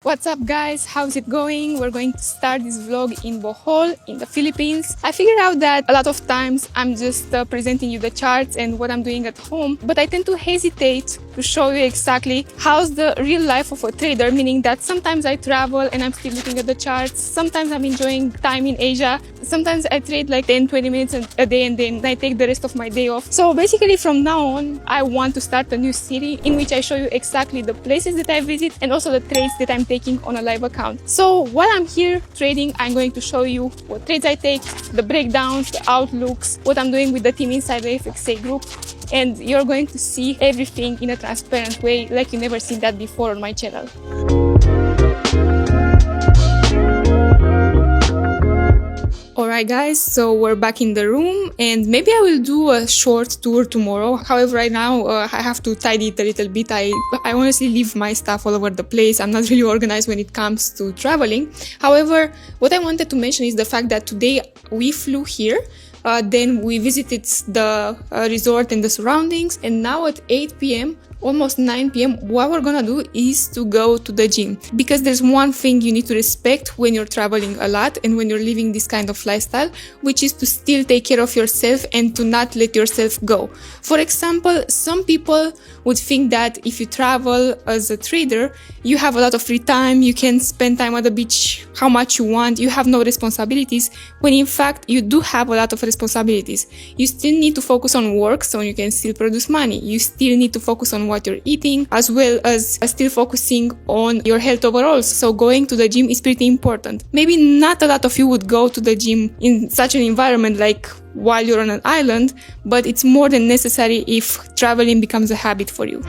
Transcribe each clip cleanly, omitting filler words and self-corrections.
What's up guys, how's it going? We're going to start this vlog in Bohol in the Philippines. I figured out that a lot of times I'm just presenting you the charts and what I'm doing at home, but I tend to hesitate to show you exactly how's the real life of a trader, meaning that sometimes I travel and I'm still looking at the charts, sometimes I'm enjoying time in Asia, sometimes I trade like 10-20 minutes a day and then I take the rest of my day off. So basically from now on, I want to start a new series in which I show you exactly the places that I visit and also the trades that I'm taking on a live account. So while I'm here trading, I'm going to show you what trades I take, the breakdowns, the outlooks, what I'm doing with the team inside the FXA group, and you're going to see everything in a transparent way like you've never seen that before on my channel. Alright guys, so we're back in the room and maybe I will do a short tour tomorrow. However, right now I have to tidy it a little bit. I honestly leave my stuff all over the place. I'm not really organized when it comes to traveling. However, what I wanted to mention is the fact that today we flew here. Then we visited the resort and the surroundings, and now at 8 p.m, almost 9 p.m, what we're gonna do is to go to the gym. Because there's one thing you need to respect when you're traveling a lot and when you're living this kind of lifestyle, which is to still take care of yourself and to not let yourself go. For example, some people would think that if you travel as a trader, you have a lot of free time, you can spend time at the beach how much you want, you have no responsibilities, when in fact you do have a lot of responsibilities. You still need to focus on work so you can still produce money. You still need to focus on what you're eating, as well as still focusing on your health overall. So going to the gym is pretty important. Maybe not a lot of you would go to the gym in such an environment like while you're on an island, but it's more than necessary if traveling becomes a habit for you.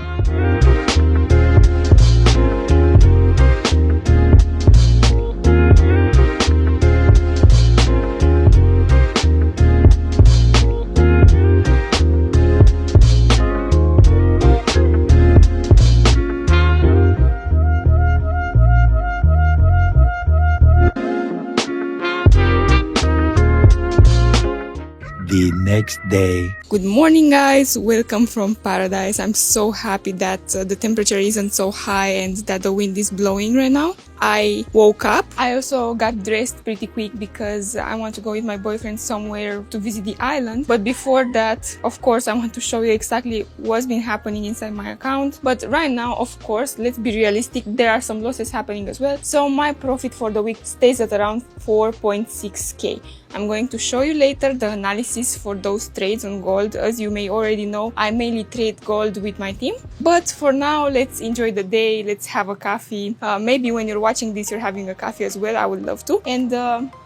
The next day. Good morning guys, welcome from paradise. I'm so happy that the temperature isn't so high and that the wind is blowing right now. I woke up. I also got dressed pretty quick because I want to go with my boyfriend somewhere to visit the island. But before that, of course, I want to show you exactly what's been happening inside my account. But right now, of course, let's be realistic, there are some losses happening as well. So my profit for the week stays at around 4.6k. I'm going to show you later the analysis for those trades on gold. As you may already know, I mainly trade gold with my team. But for now, let's enjoy the day. Let's have a coffee. Maybe when you're watching this, you're having a coffee as well. I would love to. And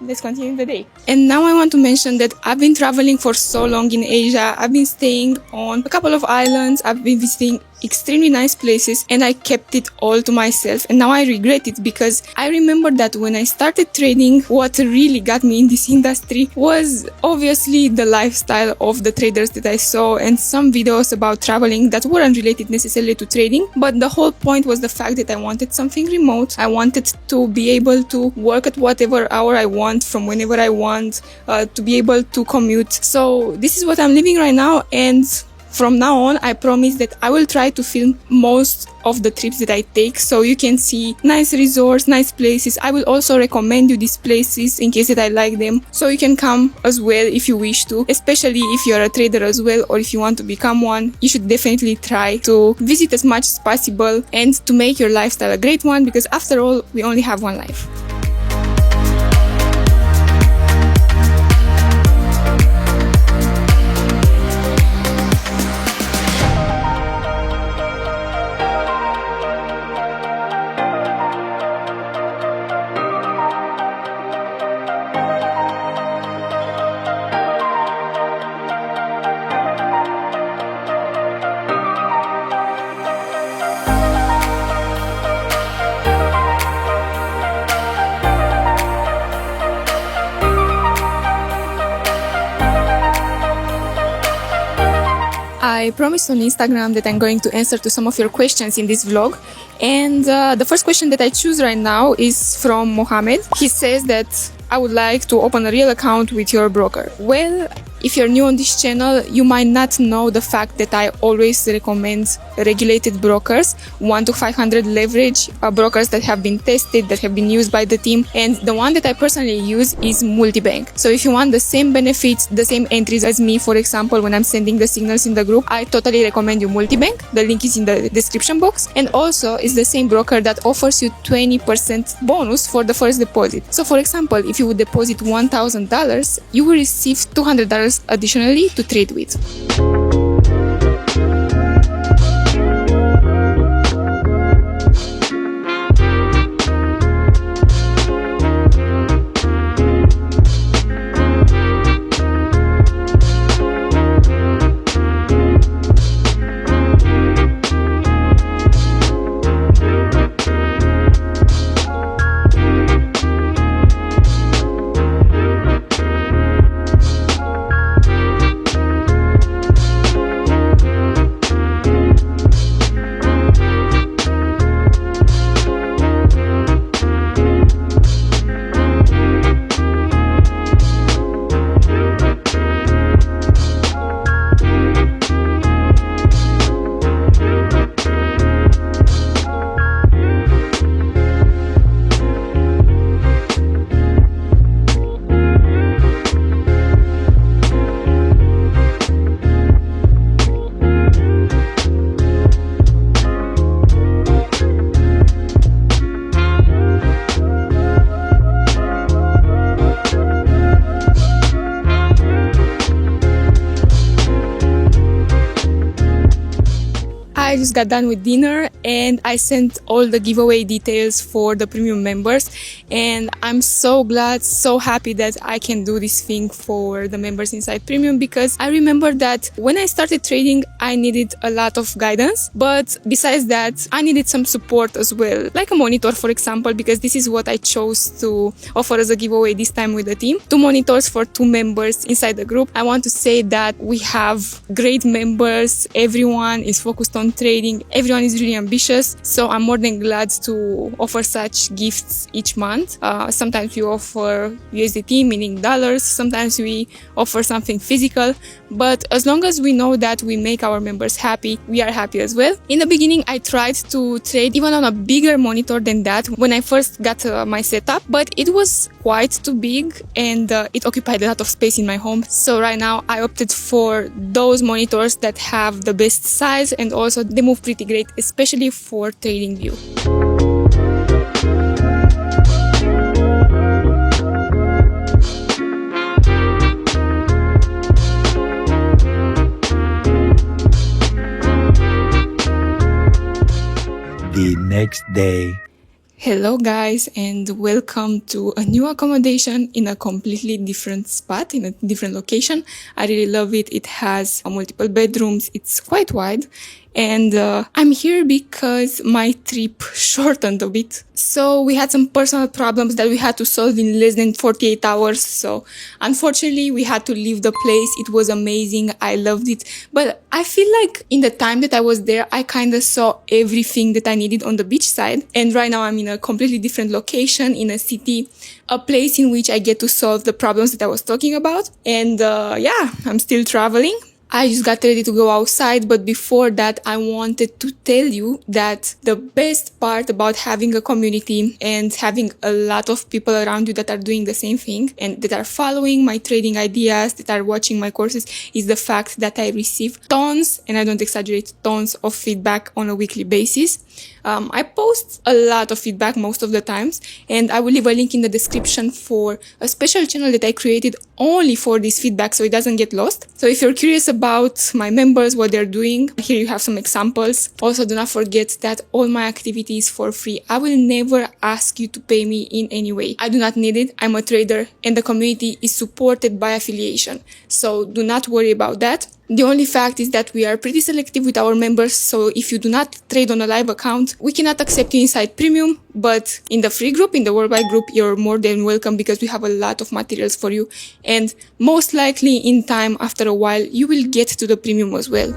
let's continue the day. And now I want to mention that I've been traveling for so long in Asia. I've been staying on a couple of islands. I've been visiting extremely nice places and I kept it all to myself, and now I regret it because I remember that when I started trading, what really got me in this industry was obviously the lifestyle of the traders that I saw and some videos about traveling that weren't related necessarily to trading, but the whole point was the fact that I wanted something remote. I wanted to be able to work at whatever hour I want from whenever I want, to be able to commute. So this is what I'm living right now, and from now on, I promise that I will try to film most of the trips that I take so you can see nice resorts, nice places. I will also recommend you these places in case that I like them, so you can come as well if you wish to, especially if you're a trader as well or if you want to become one. You should definitely try to visit as much as possible and to make your lifestyle a great one, because after all, we only have one life. I promised on Instagram that I'm going to answer to some of your questions in this vlog, and the first question that I choose right now is from Mohammed. He says that I would like to open a real account with your broker. Well, If you're new on this channel, you might not know the fact that I always recommend regulated brokers, 1 to 500 leverage brokers that have been tested, that have been used by the team. And the one that I personally use is Multibank. So if you want the same benefits, the same entries as me, for example, when I'm sending the signals in the group, I totally recommend you Multibank. The link is in the description box. And also it's the same broker that offers you 20% bonus for the first deposit. So for example, if you would deposit $1,000, you will receive $200 additionally to trade with. I just got done with dinner and I sent all the giveaway details for the premium members, and I'm so glad, so happy that I can do this thing for the members inside premium, because I remember that when I started trading I needed a lot of guidance, but besides that I needed some support as well, like a monitor for example, because this is what I chose to offer as a giveaway this time with the team. 2 monitors for 2 members inside the group. I want to say that we have great members, everyone is focused on trading, everyone is really ambitious, so I'm more than glad to offer such gifts each month. Sometimes we offer USDT, meaning dollars, sometimes we offer something physical, but as long as we know that we make our members happy, we are happy as well. In the beginning I tried to trade even on a bigger monitor than that when I first got my setup, but it was quite too big and it occupied a lot of space in my home. So right now I opted for those monitors that have the best size, and also they move pretty great, especially for TradingView. The next day. Hello guys, and welcome to a new accommodation in a completely different spot, in a different location. I really love it. It has multiple bedrooms. It's quite wide. And I'm here because my trip shortened a bit. So we had some personal problems that we had to solve in less than 48 hours. So unfortunately we had to leave the place. It was amazing. I loved it. But I feel like in the time that I was there, I kind of saw everything that I needed on the beach side. And right now I'm in a completely different location, in a city, a place in which I get to solve the problems that I was talking about. And yeah, I'm still traveling. I just got ready to go outside, but before that I wanted to tell you that the best part about having a community and having a lot of people around you that are doing the same thing and that are following my trading ideas, that are watching my courses, is the fact that I receive tons, and I don't exaggerate, tons of feedback on a weekly basis. I post a lot of feedback most of the times, and I will leave a link in the description for a special channel that I created only for this feedback so it doesn't get lost. So if you're curious about my members, what they're doing, here you have some examples. Also, do not forget that all my activity is for free. I will never ask you to pay me in any way. I do not need it. I'm a trader and the community is supported by affiliation. So do not worry about that. The only fact is that we are pretty selective with our members, so if you do not trade on a live account, we cannot accept you inside premium, but in the free group, in the worldwide group, you're more than welcome because we have a lot of materials for you, and most likely in time, after a while, you will get to the premium as well.